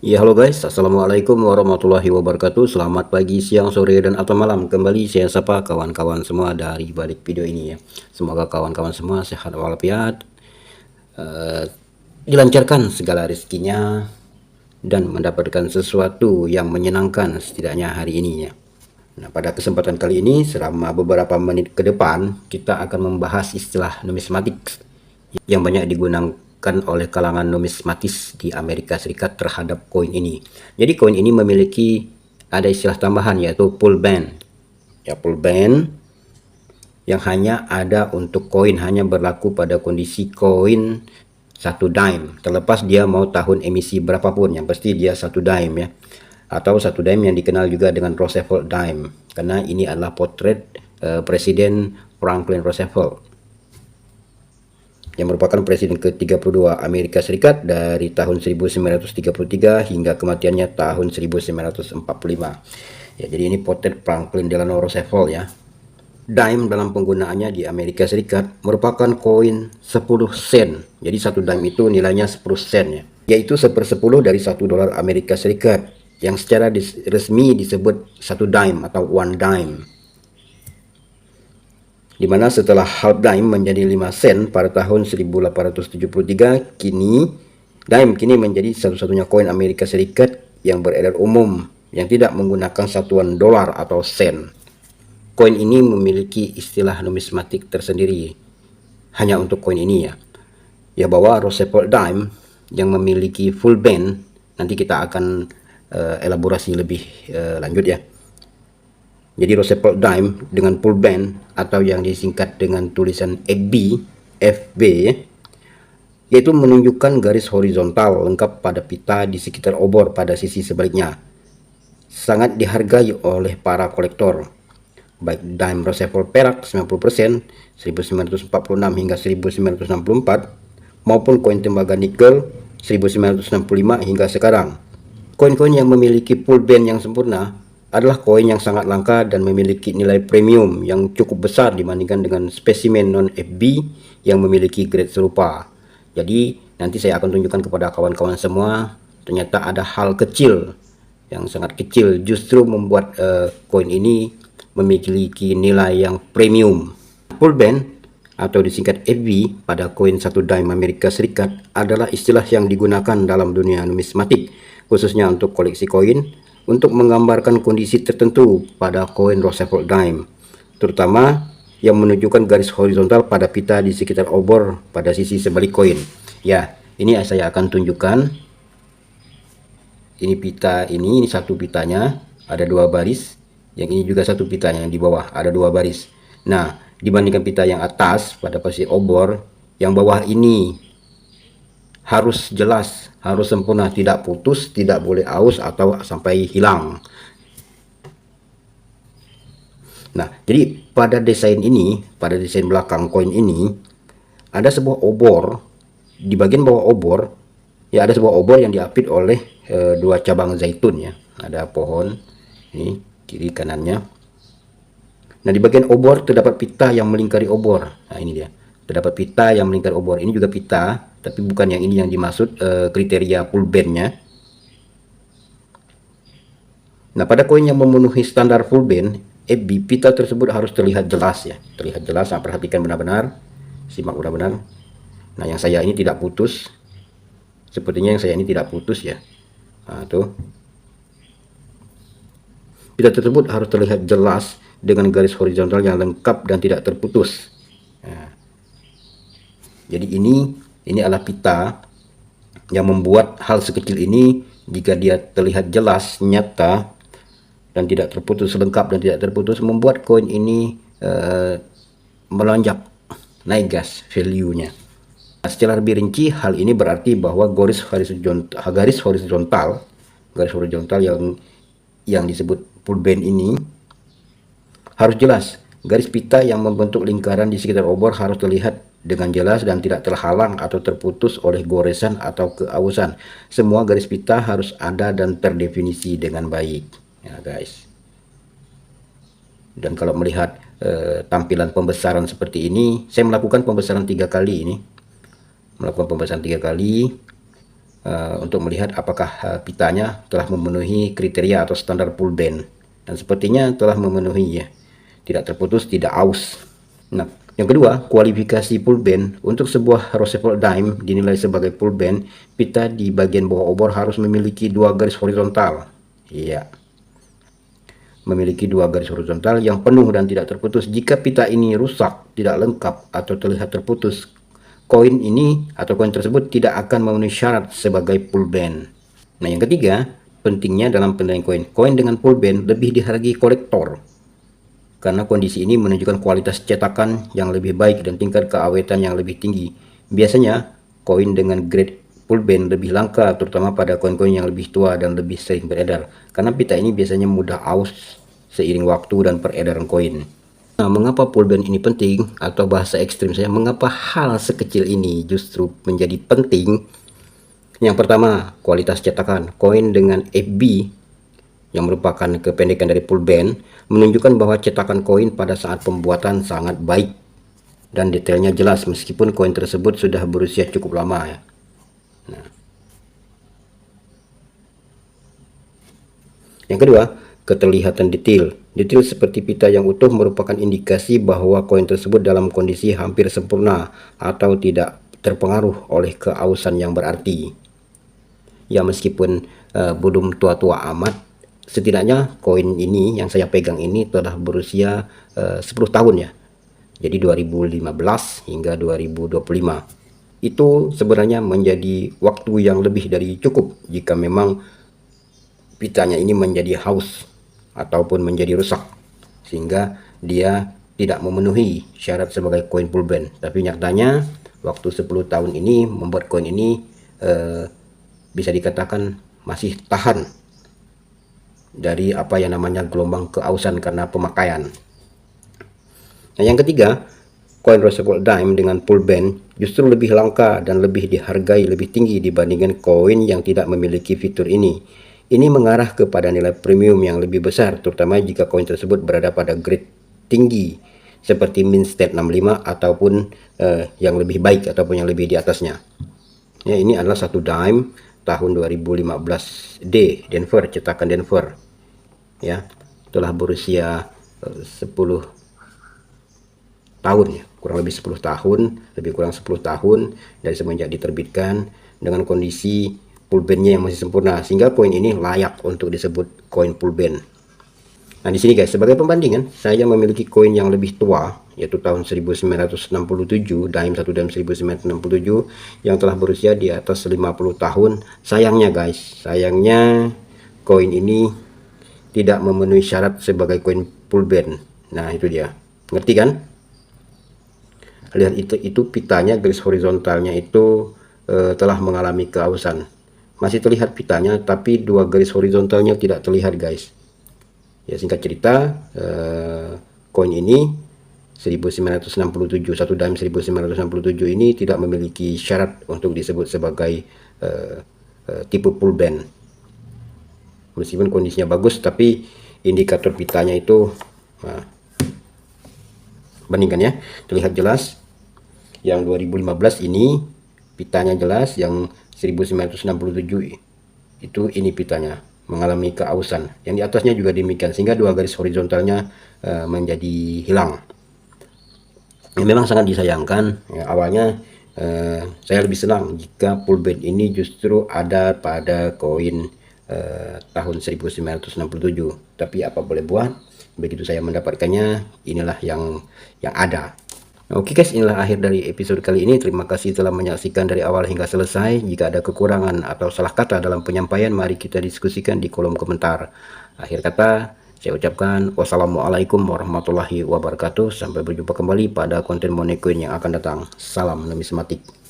Ya, halo guys, assalamualaikum warahmatullahi wabarakatuh. Selamat pagi, siang, sore, dan atau malam. Kembali saya sapa kawan-kawan semua dari balik video ini ya. Semoga kawan-kawan semua sehat walafiat, eh, dilancarkan segala rezekinya, dan mendapatkan sesuatu yang menyenangkan setidaknya hari ini ya. Nah, pada kesempatan kali ini selama beberapa menit ke depan kita akan membahas istilah numismatik yang banyak digunakan oleh kalangan numismatis di Amerika Serikat terhadap koin ini. Jadi koin ini memiliki ada istilah tambahan yaitu pull band. Ya, pull band yang hanya ada untuk koin, hanya berlaku pada kondisi koin satu dime, terlepas dia mau tahun emisi berapapun, yang pasti dia satu dime ya, atau satu dime yang dikenal juga dengan Roosevelt dime, karena ini adalah potret Presiden Franklin Roosevelt yang merupakan presiden ke-32 Amerika Serikat dari tahun 1933 hingga kematiannya tahun 1945. Ya, jadi ini potret Franklin Delano Roosevelt ya. Dime dalam penggunaannya di Amerika Serikat merupakan koin 10 sen. Jadi satu dime itu nilainya 10 sen ya. Yaitu sepersepuluh dari $1 Amerika Serikat yang secara resmi disebut satu dime atau one dime. Di mana setelah half dime menjadi 5 sen pada tahun 1873, dime kini menjadi satu-satunya koin Amerika Serikat yang beredar umum yang tidak menggunakan satuan dolar atau sen. Koin ini memiliki istilah numismatik tersendiri hanya untuk koin ini ya. Ya, bahwa Roosevelt dime yang memiliki full band, nanti kita akan elaborasi lebih lanjut ya. Jadi Roosevelt dime dengan full band atau yang disingkat dengan tulisan FB yaitu menunjukkan garis horizontal lengkap pada pita di sekitar obor pada sisi sebaliknya. Sangat dihargai oleh para kolektor, baik dime Roosevelt perak 90% 1946 hingga 1964 maupun koin tembaga nikel 1965 hingga sekarang. Koin-koin yang memiliki full band yang sempurna adalah koin yang sangat langka dan memiliki nilai premium yang cukup besar dibandingkan dengan spesimen non-FB yang memiliki grade serupa. Jadi nanti saya akan tunjukkan kepada kawan-kawan semua, ternyata ada hal kecil yang sangat kecil justru membuat koin ini memiliki nilai yang premium. Full band atau disingkat FB pada koin satu dime Amerika Serikat adalah istilah yang digunakan dalam dunia numismatik, khususnya untuk koleksi koin, untuk menggambarkan kondisi tertentu pada koin Roosevelt dime, terutama yang menunjukkan garis horizontal pada pita di sekitar obor pada sisi sebalik koin. Ya, ini saya akan tunjukkan. Ini pita ini satu pitanya, ada dua baris. Yang ini juga satu pitanya, yang di bawah ada dua baris. Nah, dibandingkan pita yang atas pada posisi obor, yang bawah ini harus jelas, harus sempurna, tidak putus, tidak boleh aus atau sampai hilang. Nah, jadi pada desain ini, pada desain belakang koin ini, ada sebuah obor. Di bagian bawah obor, ya ada sebuah obor yang diapit oleh dua cabang zaitun ya. Ada pohon, ini kiri kanannya. Nah, di bagian obor terdapat pita yang melingkari obor. Nah, ini dia. Terdapat pita yang melingkari obor. Ini juga pita, tapi bukan yang ini yang dimaksud kriteria full bandnya. Nah, pada koin yang memenuhi standar full band FB, pita tersebut harus terlihat jelas ya, terlihat jelas. Nah, perhatikan benar-benar, simak benar-benar. Nah, yang saya ini tidak putus, sepertinya yang saya ini tidak putus ya. Nah, tuh pita tersebut harus terlihat jelas dengan garis horizontal yang lengkap dan tidak terputus. Nah, jadi ini adalah pita yang membuat hal sekecil ini, jika dia terlihat jelas, nyata, dan tidak terputus, lengkap dan tidak terputus, membuat koin ini melonjak, naik gas value-nya. Nah, secara lebih rinci, hal ini berarti bahwa garis horizontal yang disebut full band ini harus jelas. Garis pita yang membentuk lingkaran di sekitar obor harus terlihat dengan jelas dan tidak terhalang atau terputus oleh goresan atau keausan. Semua garis pita harus ada dan terdefinisi dengan baik ya guys. Dan kalau melihat tampilan pembesaran seperti ini, saya melakukan pembesaran 3 kali ini. untuk melihat apakah pitanya telah memenuhi kriteria atau standar pull band, dan sepertinya telah memenuhi ya, tidak terputus, tidak aus. Nah, yang kedua, kualifikasi pull band. Untuk sebuah Roosevelt dime dinilai sebagai pull band, pita di bagian bawah obor harus memiliki dua garis horizontal. Iya, memiliki dua garis horizontal yang penuh dan tidak terputus. Jika pita ini rusak, tidak lengkap, atau terlihat terputus, koin ini atau koin tersebut tidak akan memenuhi syarat sebagai pull band. Nah, yang ketiga, pentingnya dalam penilaian koin. Koin dengan pull band lebih dihargai kolektor karena kondisi ini menunjukkan kualitas cetakan yang lebih baik dan tingkat keawetan yang lebih tinggi. Biasanya, koin dengan grade pull band lebih langka, terutama pada koin-koin yang lebih tua dan lebih sering beredar, karena pita ini biasanya mudah aus seiring waktu dan peredaran koin. Nah, mengapa pull band ini penting, atau bahasa ekstrim saya, mengapa hal sekecil ini justru menjadi penting? Yang pertama, kualitas cetakan. Koin dengan FB yang merupakan kependekan dari pull band menunjukkan bahwa cetakan koin pada saat pembuatan sangat baik dan detailnya jelas meskipun koin tersebut sudah berusia cukup lama ya. Nah, yang kedua, keterlihatan detail. Detail seperti pita yang utuh merupakan indikasi bahwa koin tersebut dalam kondisi hampir sempurna atau tidak terpengaruh oleh keausan yang berarti. Ya, meskipun belum tua-tua amat, setidaknya koin ini yang saya pegang ini telah berusia 10 tahun ya. Jadi 2015 hingga 2025. Itu sebenarnya menjadi waktu yang lebih dari cukup jika memang pitanya ini menjadi haus ataupun menjadi rusak sehingga dia tidak memenuhi syarat sebagai koin pull band. Tapi nyatanya waktu 10 tahun ini membuat koin ini bisa dikatakan masih tahan dari apa yang namanya gelombang keausan karena pemakaian. Nah, yang ketiga, koin Roosevelt dime dengan pull band justru lebih langka dan lebih dihargai lebih tinggi dibandingkan koin yang tidak memiliki fitur ini. Ini mengarah kepada nilai premium yang lebih besar, terutama jika koin tersebut berada pada grade tinggi seperti mint state 65 ataupun yang lebih baik ataupun yang lebih di atasnya. Ya, ini adalah satu dime tahun 2015D Denver, cetakan Denver. Ya, telah berusia 10 tahun ya, kurang lebih 10 tahun, lebih kurang 10 tahun dari semenjak diterbitkan dengan kondisi pull bandnya yang masih sempurna sehingga koin ini layak untuk disebut koin pull band. Nah, di sini guys, sebagai pembandingan, saya memiliki koin yang lebih tua yaitu tahun 1967, dime 1 dime 1967 yang telah berusia di atas 50 tahun. Sayangnya guys, sayangnya koin ini tidak memenuhi syarat sebagai koin pull band. Nah, itu dia. Ngerti kan? Lihat itu pitanya, garis horizontalnya itu telah mengalami keausan. Masih terlihat pitanya, tapi dua garis horizontalnya tidak terlihat guys. Ya, singkat cerita, koin ini 1967, satu dime 1967 ini tidak memiliki syarat untuk disebut sebagai tipe pull band. Meskipun kondisinya bagus, tapi indikator pitanya itu bandingkan ya, terlihat jelas. Yang 2015 ini pitanya jelas, yang 1967 itu ini pitanya mengalami keausan. Yang di atasnya juga demikian, sehingga dua garis horizontalnya menjadi hilang. Ya, memang sangat disayangkan. Ya, awalnya saya lebih senang jika pull band ini justru ada pada koin tahun 1967. Tapi apa boleh buat, begitu saya mendapatkannya, inilah yang ada. Oke guys, inilah akhir dari episode kali ini. Terima kasih telah menyaksikan dari awal hingga selesai. Jika ada kekurangan atau salah kata dalam penyampaian, mari kita diskusikan di kolom komentar. Akhir kata, saya ucapkan wassalamualaikum warahmatullahi wabarakatuh. Sampai berjumpa kembali pada konten Money Coin yang akan datang. Salam numismatik.